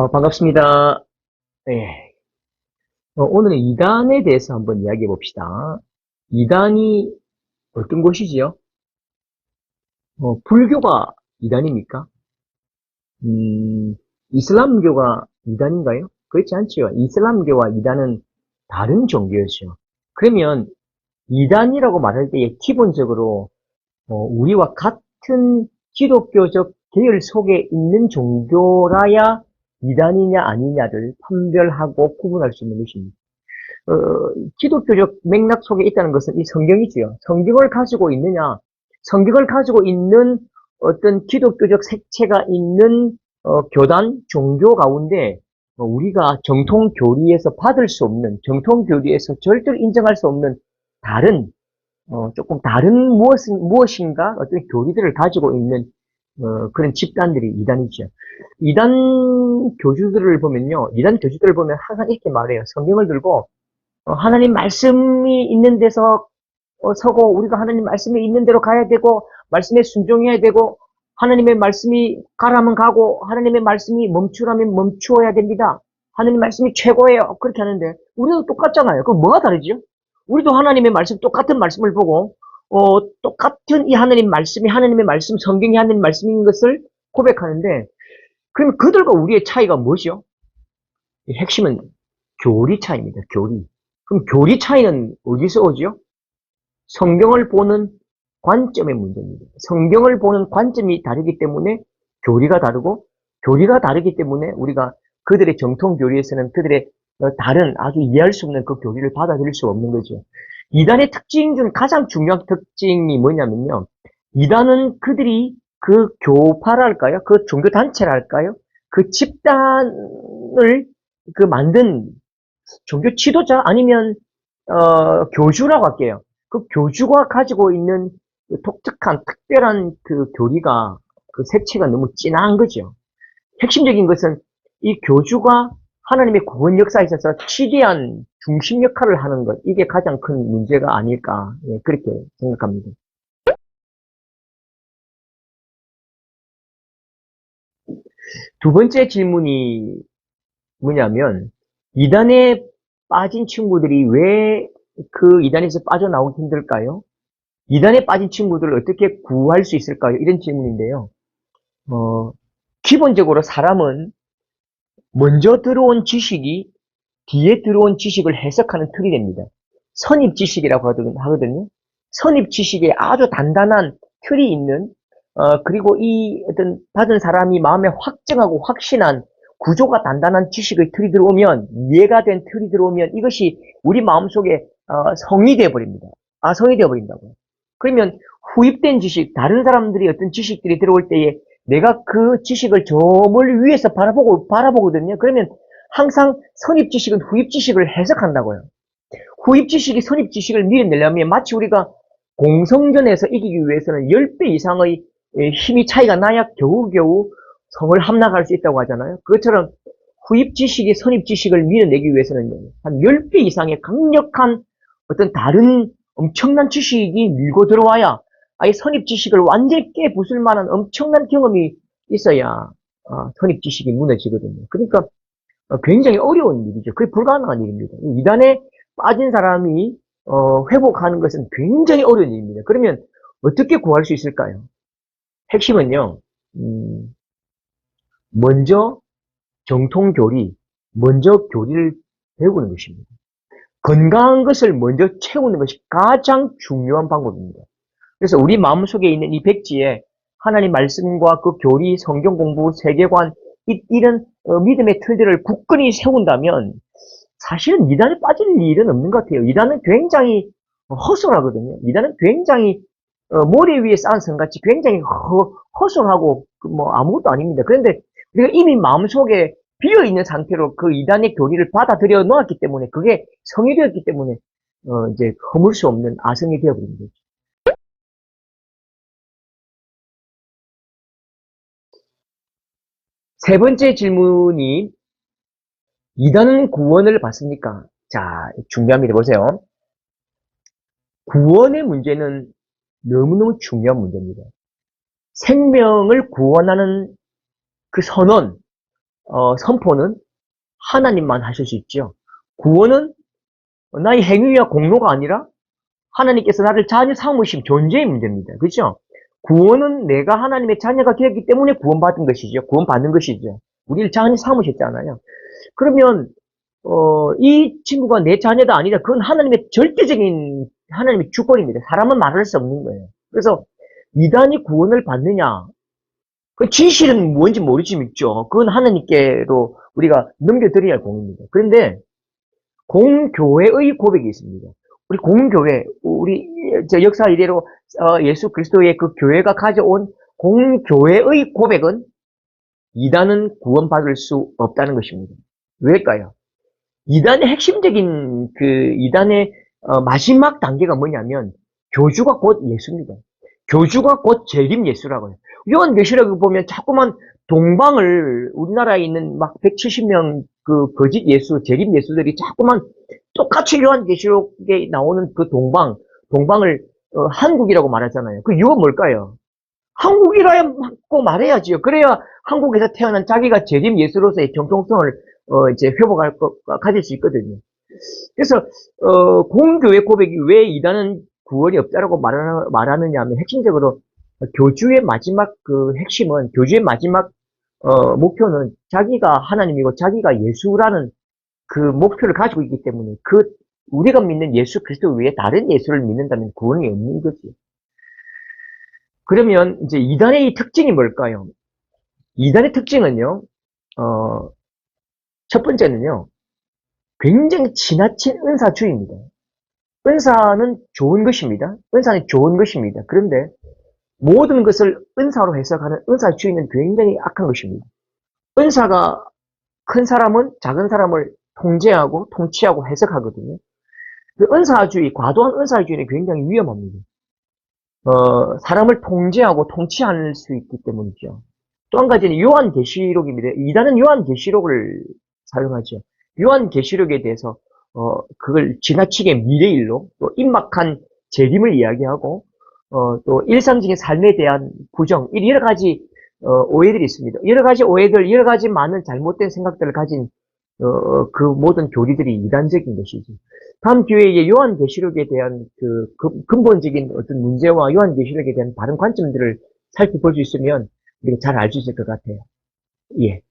반갑습니다. 네. 오늘은 이단에 대해서 한번 이야기해 봅시다. 이단이 어떤 곳이지요? 불교가 이단입니까? 음, 이슬람교가 이단인가요? 그렇지 않지요. 이슬람교와 이단은 다른 종교였죠. 그러면 이단이라고 말할 때에 기본적으로 우리와 같은 기독교적 계열 속에 있는 종교라야 이단이냐 아니냐를 판별하고 구분할 수 있는 것입니다. 어, 기독교적 맥락 속에 있다는 것은 이 성경이지요. 성경을 가지고 있느냐, 성경을 가지고 있는 어떤 기독교적 색채가 있는 교단, 종교 가운데 우리가 정통 교리에서 받을 수 없는, 정통 교리에서 절대로 인정할 수 없는 다른, 조금 다른 무엇인가 어떤 교리들을 가지고 있는 그런 집단들이 이단이죠. 이단 교주들을 보면요, 이단 교주들을 보면 항상 이렇게 말해요. 성경을 들고 하나님 말씀이 있는 데서 서고 우리가 하나님 말씀이 있는 대로 가야 되고 말씀에 순종해야 되고 하나님의 말씀이 가라면 가고 하나님의 말씀이 멈추라면 멈추어야 됩니다. 하나님 말씀이 최고예요. 그렇게 하는데 우리도 똑같잖아요. 그럼 뭐가 다르죠? 우리도 하나님의 말씀 똑같은 말씀을 보고 똑같은 이 하나님 말씀이 하나님의 말씀 성경이 하나님 말씀인 것을 고백하는데 그럼 그들과 우리의 차이가 뭐죠? 핵심은 교리 차이입니다. 교리. 그럼 교리 차이는 어디서 오죠? 성경을 보는 관점의 문제입니다. 성경을 보는 관점이 다르기 때문에 교리가 다르고 교리가 다르기 때문에 우리가 그들의 정통 교리에서는 그들의 다른 아주 이해할 수 없는 그 교리를 받아들일 수 없는 거죠. 이단의 특징 중 가장 중요한 특징이 뭐냐면요. 이단은 그들이 그 교파랄까요? 그 종교 단체랄까요? 그 집단을 그 만든 종교 지도자 아니면 교주라고 할게요. 그 교주가 가지고 있는 그 독특한 특별한 그 교리가 그 색채가 너무 진한 거죠. 핵심적인 것은 이 교주가 하나님의 구원 역사에 있어서 치대한 중심 역할을 하는 것, 이게 가장 큰 문제가 아닐까, 예, 그렇게 생각합니다. 두 번째 질문이 뭐냐면, 이단에 빠진 친구들이 왜 그 이단에서 빠져나오기 힘들까요? 이단에 빠진 친구들을 어떻게 구할 수 있을까요? 이런 질문인데요. 어, 기본적으로 사람은 먼저 들어온 지식이 뒤에 들어온 지식을 해석하는 틀이 됩니다. 선입 지식이라고 하거든요. 선입 지식에 아주 단단한 틀이 있는, 그리고 이 어떤 받은 사람이 마음에 확정하고 확신한 구조가 단단한 지식의 틀이 들어오면, 이해가 된 틀이 들어오면 이것이 우리 마음속에 성이 되어버립니다. 아, 성이 되어버린다고요. 그러면 후입된 지식, 다른 사람들이 어떤 지식들이 들어올 때에 내가 그 지식을 저 멀리 위에서 바라보거든요. 그러면 항상 선입 지식은 후입 지식을 해석한다고요. 후입 지식이 선입 지식을 밀어내려면 마치 우리가 공성전에서 이기기 위해서는 10배 이상의 힘이 차이가 나야 겨우겨우 성을 함락할 수 있다고 하잖아요. 그것처럼 후입 지식이 선입 지식을 밀어내기 위해서는 한 10배 이상의 강력한 어떤 다른 엄청난 지식이 밀고 들어와야 아예 선입 지식을 완전히 깨부술 만한 엄청난 경험이 있어야 선입 지식이 무너지거든요. 그러니까 굉장히 어려운 일이죠. 그게 불가능한 일입니다. 이단에 빠진 사람이 회복하는 것은 굉장히 어려운 일입니다. 그러면 어떻게 구할 수 있을까요? 핵심은요. 먼저 정통 교리, 먼저 교리를 배우는 것입니다. 건강한 것을 먼저 채우는 것이 가장 중요한 방법입니다. 그래서 우리 마음속에 있는 이 백지에 하나님 말씀과 그 교리, 성경 공부, 세계관, 이런 믿음의 틀들을 굳건히 세운다면 사실은 이단에 빠질 일은 없는 것 같아요. 이단은 굉장히 허술하거든요. 이단은 굉장히 모래 위에 쌓은 성같이 굉장히 허술하고 뭐 아무것도 아닙니다. 그런데 우리가 이미 마음속에 비어있는 상태로 그 이단의 교리를 받아들여 놓았기 때문에 그게 성이 되었기 때문에 이제 허물 수 없는 아성이 되어버린 거죠. 세 번째 질문이 이단은 구원을 받습니까? 자, 중요합니다. 보세요. 구원의 문제는 너무너무 중요한 문제입니다. 생명을 구원하는 그 선언, 선포는 하나님만 하실 수 있죠. 구원은 나의 행위와 공로가 아니라 하나님께서 나를 자녀 삼으신 존재의 문제입니다. 그렇죠? 구원은 내가 하나님의 자녀가 되었기 때문에 구원받은 것이죠. 구원받는 것이죠. 우리를 자녀 삼으셨잖아요. 그러면 이 친구가 내 자녀가 아니라 그건 하나님의 절대적인 하나님의 주권입니다. 사람은 말할 수 없는 거예요. 그래서 이단이 구원을 받느냐? 그 진실은 뭔지 모르지만 있죠. 그건 하나님께로 우리가 넘겨드려야 할 공입니다. 그런데 공교회의 고백이 있습니다. 우리 공교회, 우리 역사 이대로 예수 그리스도의 그 교회가 가져온 공교회의 고백은 이단은 구원받을 수 없다는 것입니다. 왜일까요? 이단의 핵심적인 그 이단의 마지막 단계가 뭐냐면 교주가 곧 예수입니다. 교주가 곧 재림 예수라고요. 요한계시록을 보면 자꾸만 동방을 우리나라에 있는 막 170명 그 거짓 예수, 재림 예수들이 자꾸만 똑같이 요한계시록에 나오는 그 동방을 한국이라고 말하잖아요. 그 이유가 뭘까요? 한국이라고 말해야지요. 그래야 한국에서 태어난 자기가 재림 예수로서의 정통성을 이제 회복할 가질 수 있거든요. 그래서 공교회 고백이 왜 이단은 구원이 없다라고 말하느냐 하면 핵심적으로 교주의 마지막 그 핵심은 교주의 마지막 목표는 자기가 하나님이고 자기가 예수라는 그 목표를 가지고 있기 때문에 그 우리가 믿는 예수 그리스도 외에 다른 예수를 믿는다면 구원이 없는 거지. 그러면 이제 이단의 특징이 뭘까요? 이단의 특징은요. 첫 번째는요. 굉장히 지나친 은사주의입니다. 은사는 좋은 것입니다. 은사는 좋은 것입니다. 그런데 모든 것을 은사로 해석하는 은사주의는 굉장히 악한 것입니다. 은사가 큰 사람은 작은 사람을 통제하고 통치하고 해석하거든요. 그 은사주의, 과도한 은사주의는 굉장히 위험합니다. 사람을 통제하고 통치할 수 있기 때문이죠. 또 한 가지는 요한계시록입니다. 이단은 요한계시록을 사용하죠. 요한계시록에 대해서 그걸 지나치게 미래일로 또 임박한 재림을 이야기하고 또 일상적인 삶에 대한 부정, 여러 가지 오해들이 있습니다. 여러 가지 오해들, 여러 가지 많은 잘못된 생각들을 가진 그 모든 교리들이 이단적인 것이죠. 다음 기회에 요한계시록에 대한 그 근본적인 어떤 문제와 요한계시록에 대한 다른 관점들을 살펴볼 수 있으면 우리가 잘 알 수 있을 것 같아요. 예.